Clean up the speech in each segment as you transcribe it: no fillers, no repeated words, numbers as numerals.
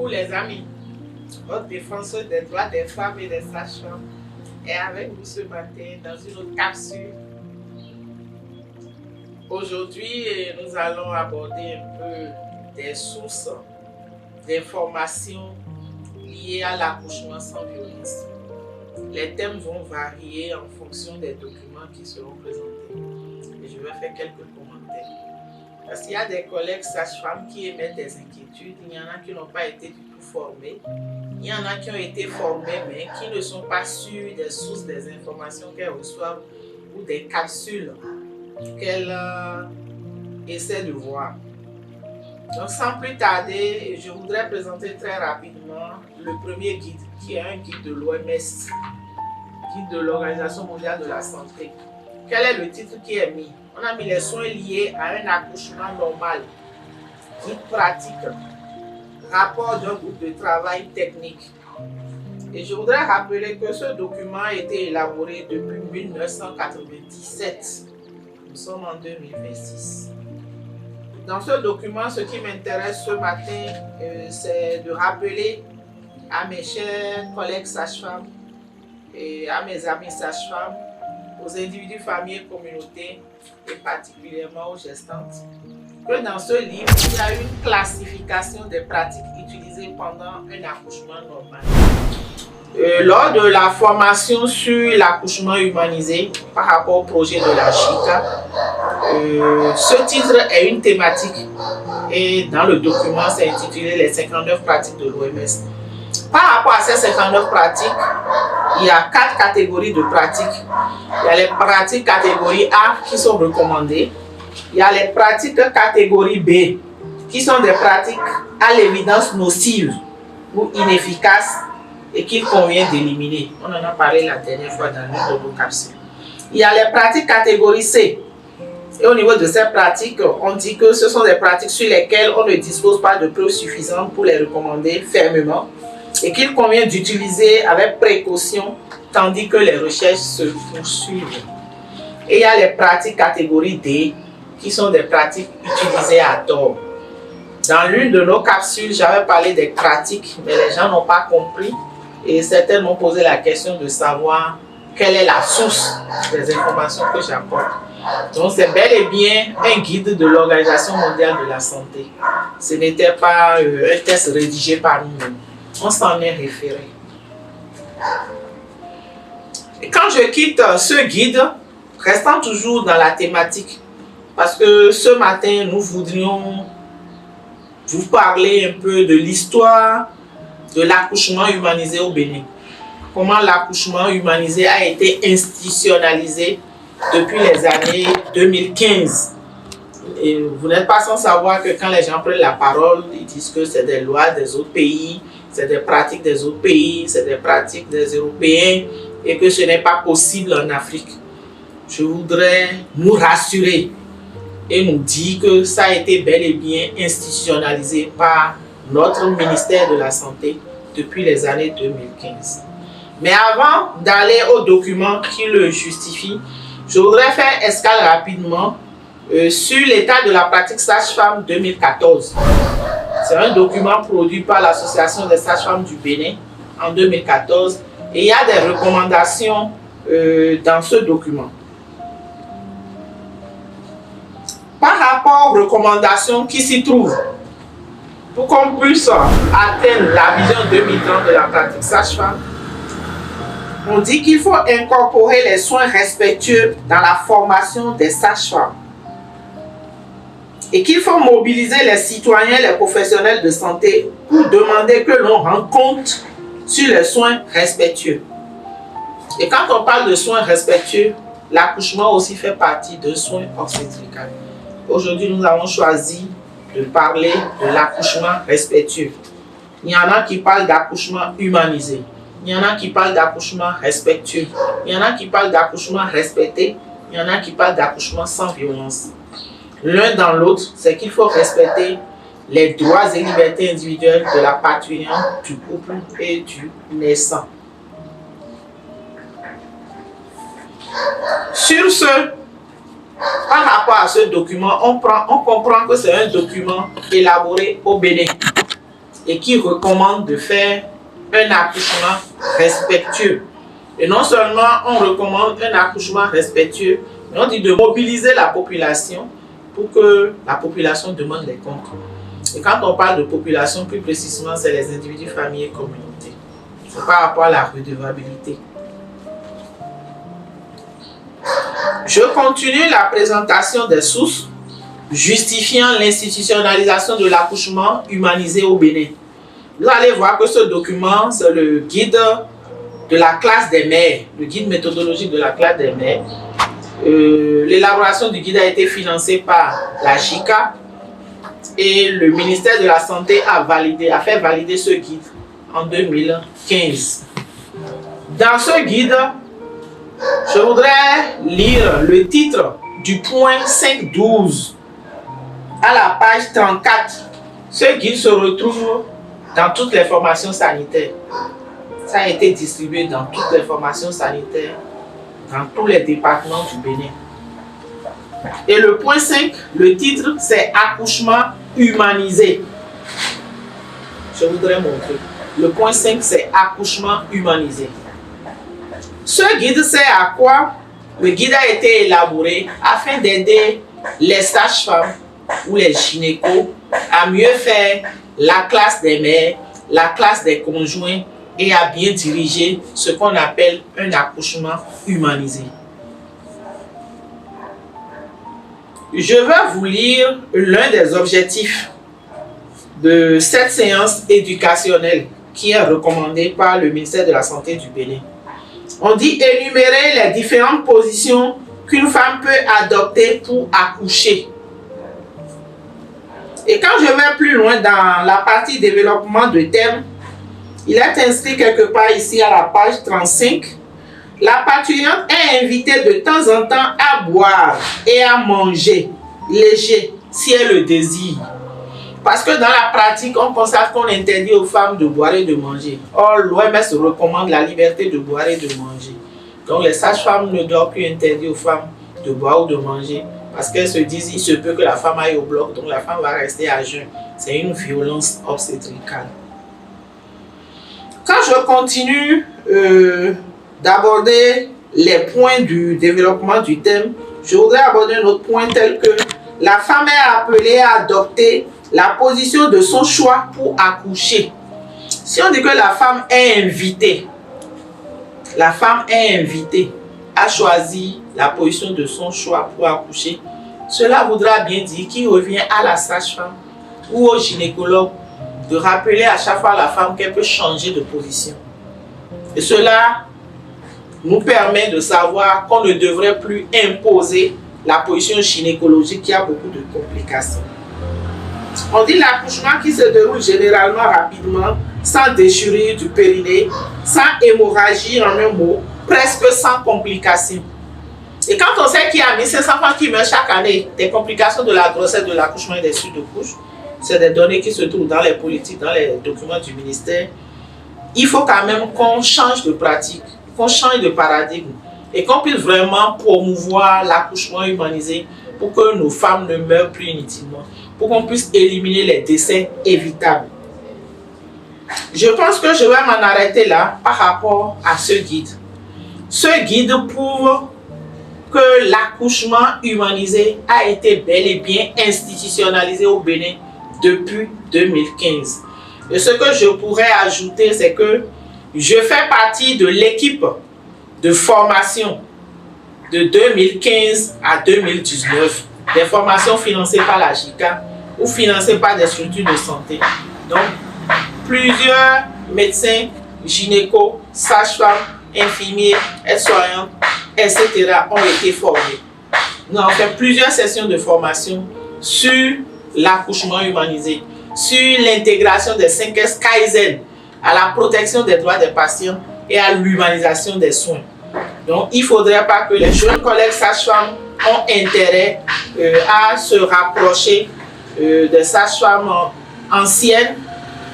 Coucou les amis, votre défenseur des droits des femmes et des sages-femmes est avec vous ce matin dans une autre capsule. Aujourd'hui, nous allons aborder un peu des sources d'informations liées à l'accouchement sans violence. Les thèmes vont varier en fonction des documents qui seront présentés. Et je vais faire quelques commentaires. Parce qu'il y a des collègues sages-femmes qui émettent des inquiétudes, il y en a qui n'ont pas été du tout formés, il y en a qui ont été formés mais qui ne sont pas sûrs des sources des informations qu'elles reçoivent ou des capsules qu'elles essaient de voir. Donc sans plus tarder, je voudrais présenter très rapidement le premier guide qui est un guide de l'OMS, guide de l'Organisation mondiale de la santé. Quel est le titre qui est mis? On a mis les soins liés à un accouchement normal, guide pratique, rapport d'un groupe de travail technique. Et je voudrais rappeler que ce document a été élaboré depuis 1997. Nous sommes en 2026. Dans ce document, ce qui m'intéresse ce matin, c'est de rappeler à mes chers collègues sages-femmes et à mes amis sages-femmes, aux individus, familles, communautés et particulièrement aux gestantes, que dans ce livre, il y a une classification des pratiques utilisées pendant un accouchement normal. Lors de la formation sur l'accouchement humanisé par rapport au projet de la JICA, ce titre est une thématique et dans le document, c'est intitulé les 59 pratiques de l'OMS. Par rapport à ces 59 pratiques, il y a 4 catégories de pratiques. Il y a les pratiques catégorie A qui sont recommandées. Il y a les pratiques catégorie B qui sont des pratiques à l'évidence nocive ou inefficaces et qu'il convient d'éliminer. On en a parlé la dernière fois dans l'une de nos capsules. Il y a les pratiques catégorie C. Et au niveau de ces pratiques, on dit que ce sont des pratiques sur lesquelles on ne dispose pas de preuves suffisantes pour les recommander fermement et qu'il convient d'utiliser avec précaution tandis que les recherches se poursuivent. Et il y a les pratiques catégorie D qui sont des pratiques utilisées à tort. Dans l'une de nos capsules, j'avais parlé des pratiques, mais les gens n'ont pas compris et certains m'ont posé la question de savoir quelle est la source des informations que j'apporte. Donc c'est bel et bien un guide de l'Organisation mondiale de la santé. Ce n'était pas un test rédigé par nous-mêmes. On s'en est référé. Et quand je quitte ce guide, restant toujours dans la thématique, parce que ce matin, nous voudrions vous parler un peu de l'histoire de l'accouchement humanisé au Bénin. Comment l'accouchement humanisé a été institutionnalisé depuis les années 2015. Et vous n'êtes pas sans savoir que quand les gens prennent la parole, ils disent que c'est des lois des autres pays, c'est des pratiques des autres pays, c'est des pratiques des Européens et que ce n'est pas possible en Afrique. Je voudrais nous rassurer et nous dire que ça a été bel et bien institutionnalisé par notre ministère de la Santé depuis les années 2015. Mais avant d'aller aux documents qui le justifient, je voudrais faire escale rapidement sur l'état de la pratique sage-femme 2014. C'est un document produit par l'Association des sages-femmes du Bénin en 2014 et il y a des recommandations dans ce document. Par rapport aux recommandations qui s'y trouvent, pour qu'on puisse atteindre la vision 2030 de la pratique sage-femme, on dit qu'il faut incorporer les soins respectueux dans la formation des sages-femmes et qu'il faut mobiliser les citoyens, les professionnels de santé pour demander que l'on rende compte sur les soins respectueux. Et quand on parle de soins respectueux, l'accouchement aussi fait partie de soins obstétricaux. Aujourd'hui, nous avons choisi de parler de l'accouchement respectueux. Il y en a qui parlent d'accouchement humanisé. Il y en a qui parlent d'accouchement respectueux. Il y en a qui parlent d'accouchement respecté. Il y en a qui parlent d'accouchement sans violence. L'un dans l'autre, c'est qu'il faut respecter les droits et libertés individuelles de la parturiente, du couple et du naissant. Sur ce, par rapport à ce document, on comprend que c'est un document élaboré au Bénin. et qui recommande de faire un accouchement respectueux. Et non seulement on recommande un accouchement respectueux, mais on dit de mobiliser la population pour que la population demande des comptes. Et quand on parle de population, plus précisément, c'est les individus, familles et communautés. C'est par rapport à la redevabilité. Je continue la présentation des sources justifiant l'institutionnalisation de l'accouchement humanisé au Bénin. Vous allez voir que ce document, c'est le guide de la classe des mères, le guide méthodologique de la classe des mères. L'élaboration du guide a été financée par la JICA et le ministère de la Santé a fait valider ce guide en 2015. Dans ce guide, je voudrais lire le titre du point 5.12 à la page 34. Ce guide se retrouve dans toutes les formations sanitaires. Ça a été distribué dans toutes les formations sanitaires, dans tous les départements du Bénin. Et le point 5, le titre, c'est accouchement humanisé. Je voudrais montrer. Le point 5, c'est accouchement humanisé. Ce guide sert à quoi? Le guide a été élaboré afin d'aider les sages-femmes ou les gynécos à mieux faire la classe des mères, la classe des conjoints et à bien diriger ce qu'on appelle un accouchement humanisé. Je vais vous lire l'un des objectifs de cette séance éducationnelle qui est recommandée par le ministère de la Santé du Bénin. On dit énumérer les différentes positions qu'une femme peut adopter pour accoucher. Et quand je vais plus loin dans la partie développement de thème, il est inscrit quelque part ici à la page 35. La parturiente est invitée de temps en temps à boire et à manger léger si elle le désire. Parce que dans la pratique, on constate qu'on interdit aux femmes de boire et de manger. Or, l'OMS recommande la liberté de boire et de manger. Donc, les sages-femmes ne doivent plus interdire aux femmes de boire ou de manger parce qu'elles se disent il se peut que la femme aille au bloc, donc la femme va rester à jeun. C'est une violence obstétricale. Quand je continue d'aborder les points du développement du thème, je voudrais aborder un autre point tel que la femme est appelée à adopter la position de son choix pour accoucher. Si on dit que la femme est invitée à choisir la position de son choix pour accoucher, cela voudra bien dire qu'il revient à la sage-femme ou au gynécologue de rappeler à chaque fois à la femme qu'elle peut changer de position. Et cela nous permet de savoir qu'on ne devrait plus imposer la position gynécologique qui a beaucoup de complications. On dit l'accouchement qui se déroule généralement rapidement, sans déchirure du périnée, sans hémorragie en un mot, presque sans complications. Et quand on sait qu'il y a 1500 enfants qui meurent chaque année des complications de la grossesse, de l'accouchement et des suites de couches, c'est des données qui se trouvent dans les politiques, dans les documents du ministère. Il faut quand même qu'on change de pratique, qu'on change de paradigme et qu'on puisse vraiment promouvoir l'accouchement humanisé pour que nos femmes ne meurent plus inutilement, pour qu'on puisse éliminer les décès évitables. Je pense que je vais m'en arrêter là par rapport à ce guide. Ce guide prouve que l'accouchement humanisé a été bel et bien institutionnalisé au Bénin depuis 2015. Et ce que je pourrais ajouter, c'est que je fais partie de l'équipe de formation de 2015 à 2019, des formations financées par la JICA ou financées par des structures de santé. Donc, plusieurs médecins, gynécos, sages-femmes, infirmiers, aides-soignantes, etc. ont été formés. Nous avons fait plusieurs sessions de formation sur l'accouchement humanisé, sur l'intégration des 5S Kaizen à la protection des droits des patients et à l'humanisation des soins. Donc, il ne faudrait pas que les jeunes collègues sages-femmes ont intérêt à se rapprocher des sages-femmes anciennes,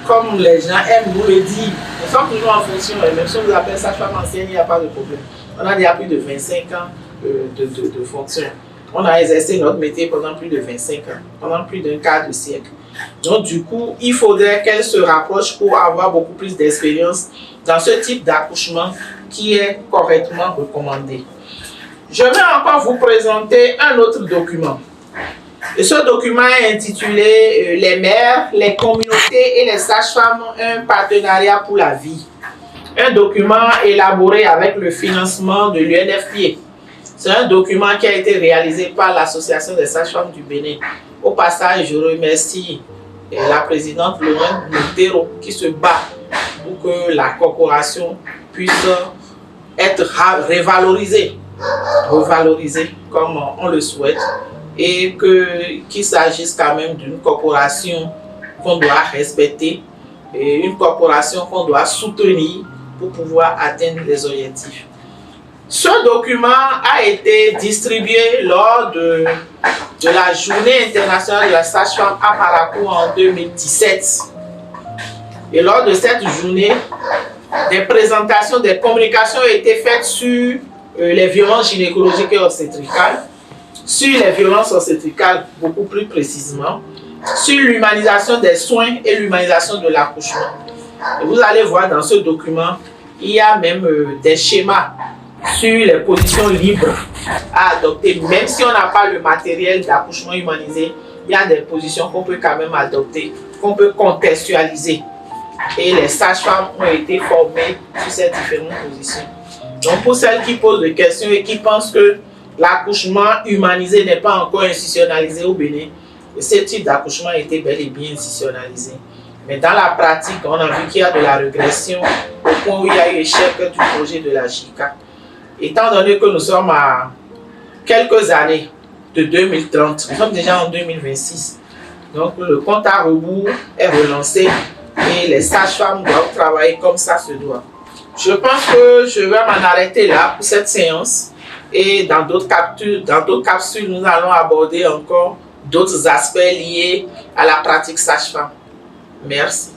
comme les gens aiment nous le dire. Nous sommes toujours en fonction, même si on nous appelle sage-femme ancienne, il n'y a pas de problème. On a déjà plus de 25 ans de fonction. On a exercé notre métier pendant plus de 25 ans, pendant plus d'un quart de siècle. Donc du coup, il faudrait qu'elle se rapproche pour avoir beaucoup plus d'expérience dans ce type d'accouchement qui est correctement recommandé. Je vais encore vous présenter un autre document. Et ce document est intitulé « Les mères, les communautés et les sages-femmes, un partenariat pour la vie ». Un document élaboré avec le financement de l'UNFPA. C'est un document qui a été réalisé par l'Association des sages-femmes du Bénin. Au passage, je remercie la présidente Lorraine Montero qui se bat pour que la corporation puisse être revalorisée comme on le souhaite, et qu'il s'agisse quand même d'une corporation qu'on doit respecter et une corporation qu'on doit soutenir pour pouvoir atteindre les objectifs. Ce document a été distribué lors de la Journée internationale de la sage-femme à Parakou en 2017. Et lors de cette journée, des présentations, des communications ont été faites sur les violences gynécologiques et obstétricales, sur les violences obstétricales beaucoup plus précisément, sur l'humanisation des soins et l'humanisation de l'accouchement. Vous allez voir dans ce document, il y a même des schémas sur les positions libres à adopter. Même si on n'a pas le matériel d'accouchement humanisé, il y a des positions qu'on peut quand même adopter, qu'on peut contextualiser. Et les sages-femmes ont été formées sur ces différentes positions. Donc pour celles qui posent des questions et qui pensent que l'accouchement humanisé n'est pas encore institutionnalisé au Bénin, ce type d'accouchement a été bel et bien institutionnalisé. Mais dans la pratique, on a vu qu'il y a de la régression au point où il y a eu échec du projet de la JICA. Étant donné que nous sommes à quelques années de 2030, nous sommes déjà en 2026. Donc le compte à rebours est relancé et les sages-femmes doivent travailler comme ça se doit. Je pense que je vais m'en arrêter là pour cette séance. Et dans d'autres capsules, nous allons aborder encore d'autres aspects liés à la pratique sage-femme. Merci.